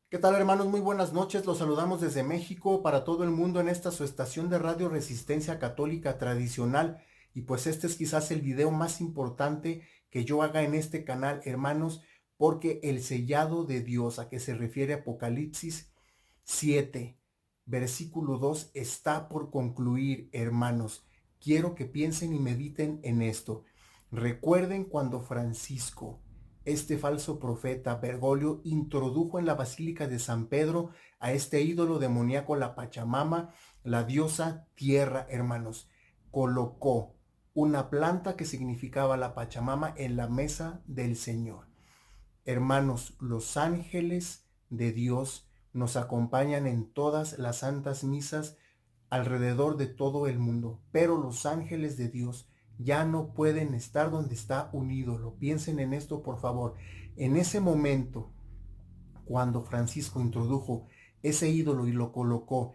¿Qué tal, hermanos? Muy buenas noches. Los saludamos desde México para todo el mundo en esta su estación de radio Resistencia Católica Tradicional. Y pues este es quizás el video más importante que yo haga en este canal, hermanos, porque el sellado de Dios a que se refiere Apocalipsis 7, versículo 2, está por concluir, hermanos. Quiero que piensen y mediten en esto. Recuerden cuando Francisco, este falso profeta Bergoglio, introdujo en la Basílica de San Pedro a este ídolo demoníaco, la Pachamama, la diosa tierra, hermanos. Colocó una planta que significaba la Pachamama en la mesa del Señor. Hermanos, los ángeles de Dios nos acompañan en todas las santas misas alrededor de todo el mundo, pero los ángeles de Dios ya no pueden estar donde está un ídolo. Piensen en esto, por favor. En ese momento, cuando Francisco introdujo ese ídolo y lo colocó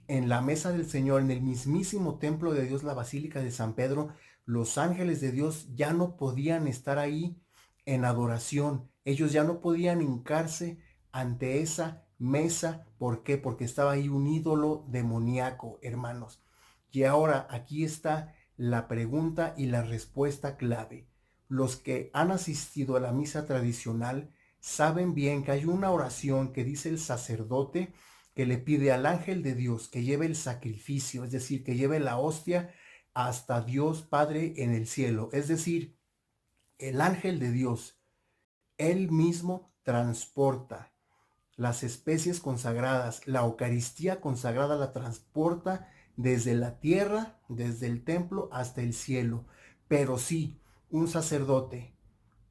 en la mesa del Señor, en el mismísimo templo de Dios, la Basílica de San Pedro, los ángeles de Dios ya no podían estar ahí en adoración. Ellos ya no podían hincarse ante esa mesa. ¿Por qué? Porque estaba ahí un ídolo demoníaco, hermanos. Y ahora aquí está la pregunta y la respuesta clave. Los que han asistido a la misa tradicional saben bien que hay una oración que dice el sacerdote, que le pide al ángel de Dios que lleve el sacrificio, es decir, que lleve la hostia hasta Dios Padre en el cielo. Es decir, el ángel de Dios, él mismo transporta las especies consagradas, la Eucaristía consagrada la transporta desde la tierra, desde el templo hasta el cielo. Pero sí, un sacerdote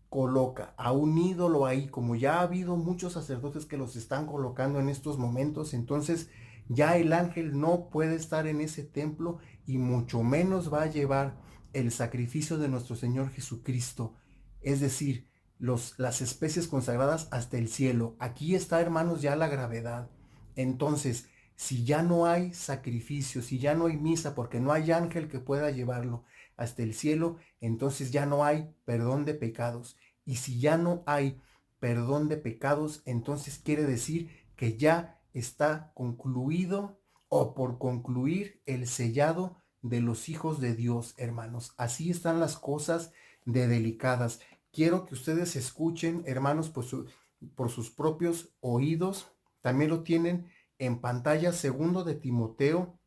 coloca a un ídolo ahí, como ya ha habido muchos sacerdotes que los están colocando en estos momentos, entonces ya el ángel no puede estar en ese templo y mucho menos va a llevar el sacrificio de nuestro Señor Jesucristo, es decir, las especies consagradas hasta el cielo. Aquí está, hermanos, ya la gravedad. Entonces, si ya no hay sacrificio, si ya no hay misa, porque no hay ángel que pueda llevarlo hasta el cielo, entonces ya no hay perdón de pecados. Y si ya no hay perdón de pecados, entonces quiere decir que ya está concluido o por concluir el sellado de los hijos de Dios, hermanos. Así están las cosas de delicadas. Quiero que ustedes escuchen, hermanos, por sus propios oídos. También lo tienen en pantalla, segundo de Timoteo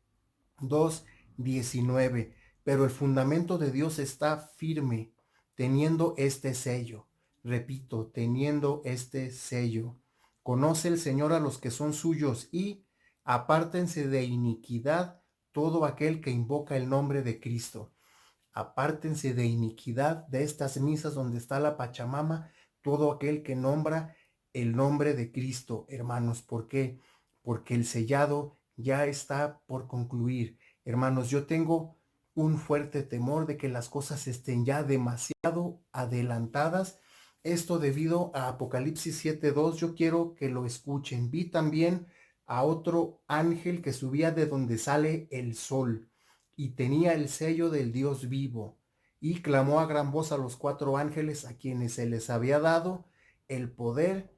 2:19. Pero el fundamento de Dios está firme, teniendo este sello. Repito, teniendo este sello. Conoce el Señor a los que son suyos y apártense de iniquidad todo aquel que invoca el nombre de Cristo. Apártense de iniquidad de estas misas donde está la Pachamama, todo aquel que nombra el nombre de Cristo, hermanos. ¿Por qué? Porque el sellado ya está por concluir. Hermanos, yo tengo un fuerte temor de que las cosas estén ya demasiado adelantadas. Esto debido a Apocalipsis 7:2. Yo quiero que lo escuchen. Vi también a otro ángel que subía de donde sale el sol y tenía el sello del Dios vivo, y clamó a gran voz a los cuatro ángeles a quienes se les había dado el poder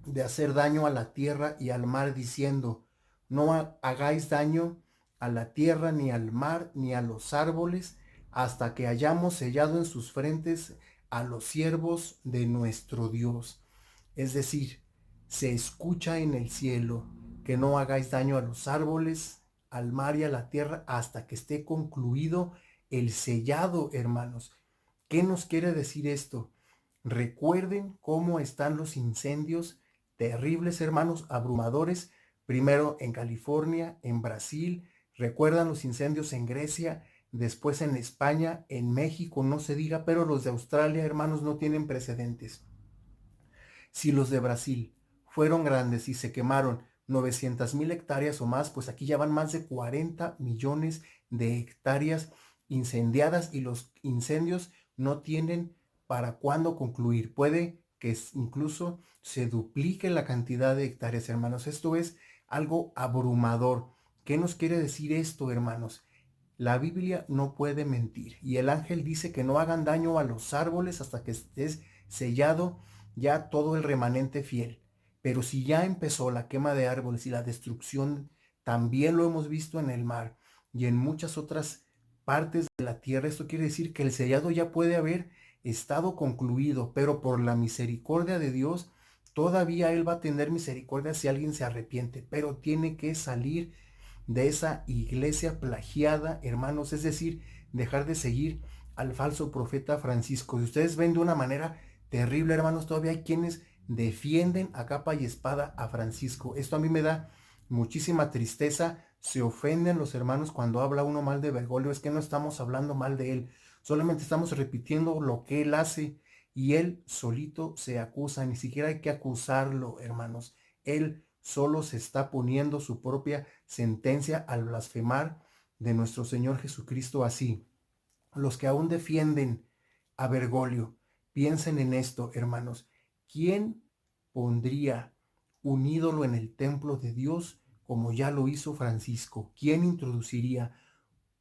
de hacer daño a la tierra y al mar, diciendo: no hagáis daño a la tierra, ni al mar, ni a los árboles, hasta que hayamos sellado en sus frentes a los siervos de nuestro Dios. Es decir, se escucha en el cielo que no hagáis daño a los árboles, al mar y a la tierra hasta que esté concluido el sellado, hermanos. ¿Qué nos quiere decir esto? Recuerden cómo están los incendios terribles, hermanos, abrumadores, primero en California, en Brasil, recuerdan los incendios en Grecia, después en España, en México, no se diga, pero los de Australia, hermanos, no tienen precedentes. Si los de Brasil fueron grandes y se quemaron 900,000 hectáreas o más, pues aquí ya van más de 40 millones de hectáreas incendiadas y los incendios no tienen para cuándo concluir. Puede que incluso se duplique la cantidad de hectáreas, hermanos. Esto es algo abrumador. ¿Qué nos quiere decir esto, hermanos? La Biblia no puede mentir y el ángel dice que no hagan daño a los árboles hasta que estés sellado ya todo el remanente fiel. Pero si ya empezó la quema de árboles y la destrucción, también lo hemos visto en el mar y en muchas otras partes de la tierra, esto quiere decir que el sellado ya puede haber estado concluido, pero por la misericordia de Dios, todavía Él va a tener misericordia si alguien se arrepiente, pero tiene que salir de esa iglesia plagiada, hermanos, es decir, dejar de seguir al falso profeta Francisco. Y ustedes ven de una manera terrible, hermanos, todavía hay quienes defienden a capa y espada a Francisco. Esto a mí me da muchísima tristeza. Se ofenden los hermanos cuando habla uno mal de Bergoglio. Es que no estamos hablando mal de él, solamente estamos repitiendo lo que él hace y él solito se acusa. Ni siquiera hay que acusarlo, hermanos. Él solo se está poniendo su propia sentencia al blasfemar de nuestro Señor Jesucristo así. Los que aún defienden a Bergoglio, piensen en esto, hermanos. ¿Quién pondría un ídolo en el templo de Dios como ya lo hizo Francisco? ¿Quién introduciría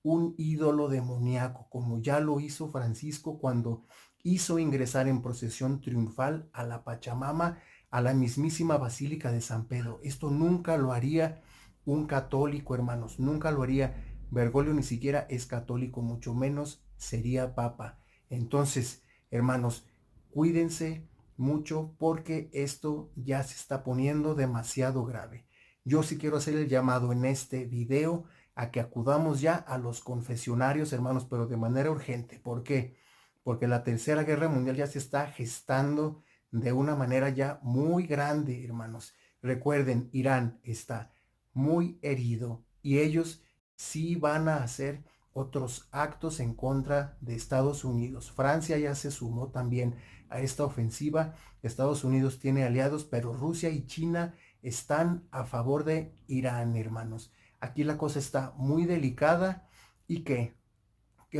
un ídolo demoníaco como ya lo hizo Francisco cuando hizo ingresar en procesión triunfal a la Pachamama, a la mismísima Basílica de San Pedro? Esto nunca lo haría un católico, hermanos, nunca lo haría. Bergoglio ni siquiera es católico, mucho menos sería papa. Entonces, hermanos, cuídense mucho porque esto ya se está poniendo demasiado grave. Yo sí quiero hacer el llamado en este video a que acudamos ya a los confesionarios, hermanos, pero de manera urgente. ¿Por qué? Porque la Tercera Guerra Mundial ya se está gestando de una manera ya muy grande, hermanos. Recuerden, Irán está muy herido y ellos sí van a hacer otros actos en contra de Estados Unidos. Francia ya se sumó también a esta ofensiva. Estados Unidos tiene aliados, pero Rusia y China están a favor de Irán, hermanos. Aquí la cosa está muy delicada y ¿qué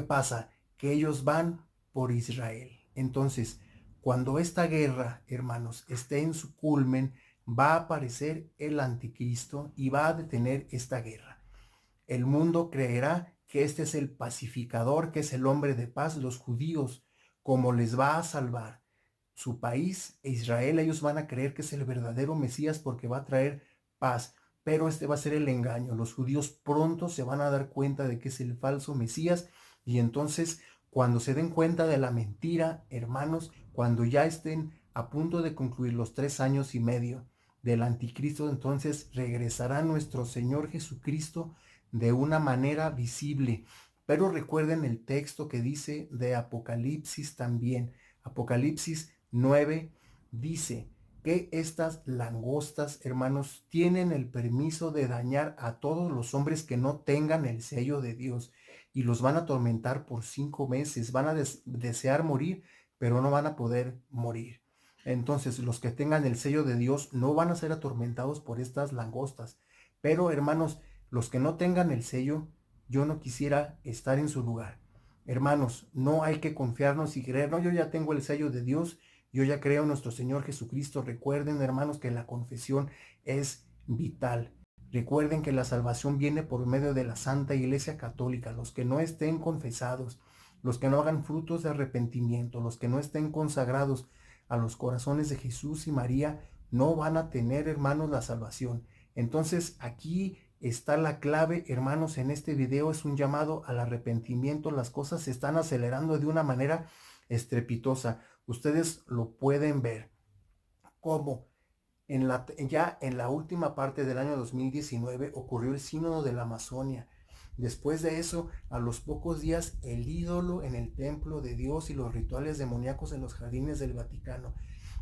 pasa? Que ellos van por Israel. Entonces, cuando esta guerra, hermanos, esté en su culmen, va a aparecer el anticristo y va a detener esta guerra. El mundo creerá que este es el pacificador, que es el hombre de paz. Los judíos, como les va a salvar su país e Israel, ellos van a creer que es el verdadero Mesías porque va a traer paz. Pero este va a ser el engaño. Los judíos pronto se van a dar cuenta de que es el falso Mesías y entonces cuando se den cuenta de la mentira, hermanos, cuando ya estén a punto de concluir los 3 años y medio del anticristo, entonces regresará nuestro Señor Jesucristo de una manera visible. Pero recuerden el texto que dice de Apocalipsis también. Apocalipsis 9 dice que estas langostas, hermanos, tienen el permiso de dañar a todos los hombres que no tengan el sello de Dios y los van a atormentar por 5 meses. Van a desear morir, pero no van a poder morir. Entonces, los que tengan el sello de Dios no van a ser atormentados por estas langostas. Pero, hermanos, los que no tengan el sello, yo no quisiera estar en su lugar. Hermanos, no hay que confiarnos y creer, no, yo ya tengo el sello de Dios, yo ya creo en nuestro Señor Jesucristo. Recuerden, hermanos, que la confesión es vital. Recuerden que la salvación viene por medio de la Santa Iglesia Católica. Los que no estén confesados, los que no hagan frutos de arrepentimiento, los que no estén consagrados a los corazones de Jesús y María, no van a tener, hermanos, la salvación. Entonces, aquí está la clave, hermanos. En este video es un llamado al arrepentimiento. Las cosas se están acelerando de una manera estrepitosa. Ustedes lo pueden ver como ya en la última parte del año 2019 ocurrió el sínodo de la Amazonia. Después de eso, a los pocos días, el ídolo en el templo de Dios y los rituales demoníacos en los jardines del Vaticano.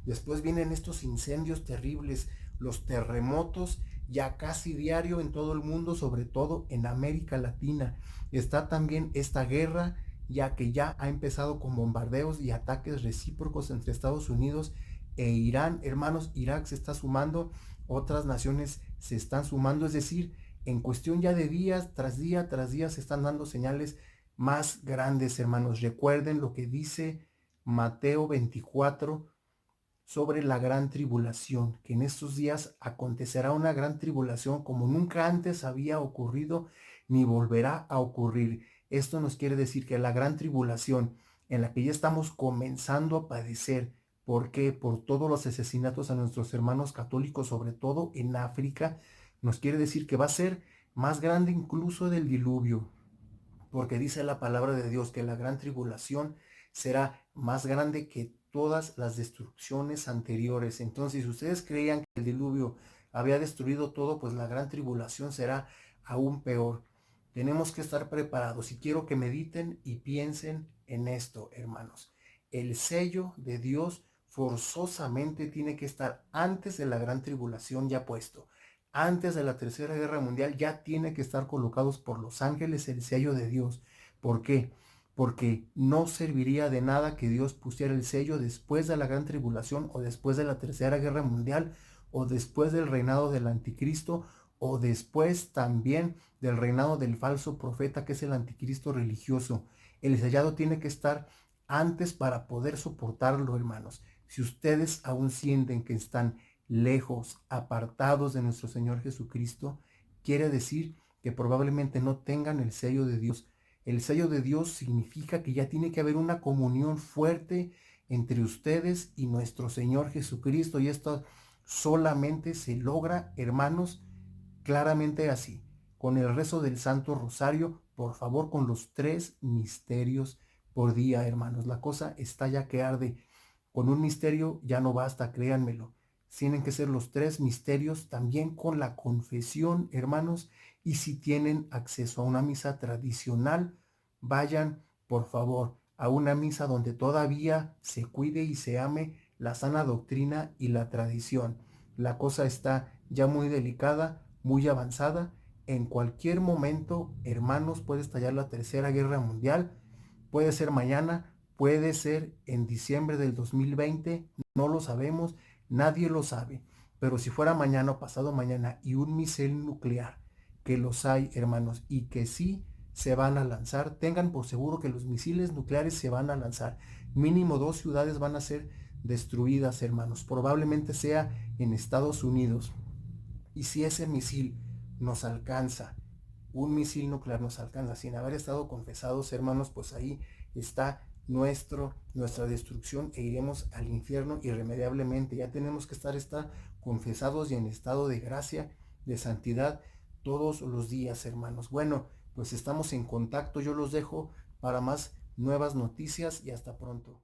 Después vienen estos incendios terribles, los terremotos ya casi diario en todo el mundo, sobre todo en América Latina. Está también esta guerra, ya que ya ha empezado con bombardeos y ataques recíprocos entre Estados Unidos e Irán. Hermanos, Irak se está sumando, otras naciones se están sumando, es decir, en cuestión ya de días tras día se están dando señales más grandes, hermanos. Recuerden lo que dice Mateo 24 sobre la gran tribulación, que en estos días acontecerá una gran tribulación como nunca antes había ocurrido ni volverá a ocurrir. Esto nos quiere decir que la gran tribulación en la que ya estamos comenzando a padecer ¿Por qué? Por todos los asesinatos a nuestros hermanos católicos, sobre todo en África. Nos quiere decir que va a ser más grande incluso del diluvio, porque dice la palabra de Dios que la gran tribulación será más grande que todas las destrucciones anteriores. Entonces, si ustedes creían que el diluvio había destruido todo, pues la gran tribulación será aún peor. Tenemos que estar preparados y quiero que mediten y piensen en esto, hermanos. El sello de Dios forzosamente tiene que estar antes de la gran tribulación ya puesto. Antes de la Tercera Guerra Mundial ya tiene que estar colocados por los ángeles el sello de Dios. ¿Por qué? Porque no serviría de nada que Dios pusiera el sello después de la gran tribulación o después de la Tercera Guerra Mundial o después del reinado del anticristo o después también del reinado del falso profeta que es el anticristo religioso. El sellado tiene que estar antes para poder soportarlo, hermanos. Si ustedes aún sienten que están lejos, apartados de nuestro Señor Jesucristo, quiere decir que probablemente no tengan el sello de Dios. El sello de Dios significa que ya tiene que haber una comunión fuerte entre ustedes y nuestro Señor Jesucristo, y esto solamente se logra, hermanos, claramente así, con el rezo del Santo Rosario, por favor, con los 3 misterios por día, hermanos. La cosa está ya que arde. Con un misterio ya no basta, créanmelo. Tienen que ser los 3 misterios, también con la confesión, hermanos. Y si tienen acceso a una misa tradicional, vayan, por favor, a una misa donde todavía se cuide y se ame la sana doctrina y la tradición. La cosa está ya muy delicada, muy avanzada. En cualquier momento, hermanos, puede estallar la Tercera Guerra Mundial. Puede ser mañana, puede ser en diciembre del 2020, no lo sabemos, nadie lo sabe. Pero si fuera mañana o pasado mañana y un misil nuclear, que los hay, hermanos, y que sí se van a lanzar, tengan por seguro que los misiles nucleares se van a lanzar. Mínimo 2 ciudades van a ser destruidas, hermanos. Probablemente sea en Estados Unidos. Y si ese misil nos alcanza, un misil nuclear nos alcanza sin haber estado confesados, hermanos, pues ahí está nuestra destrucción e iremos al infierno irremediablemente. Ya tenemos que estar confesados y en estado de gracia, de santidad todos los días, hermanos. Bueno, pues estamos en contacto. Yo los dejo para más nuevas noticias y hasta pronto.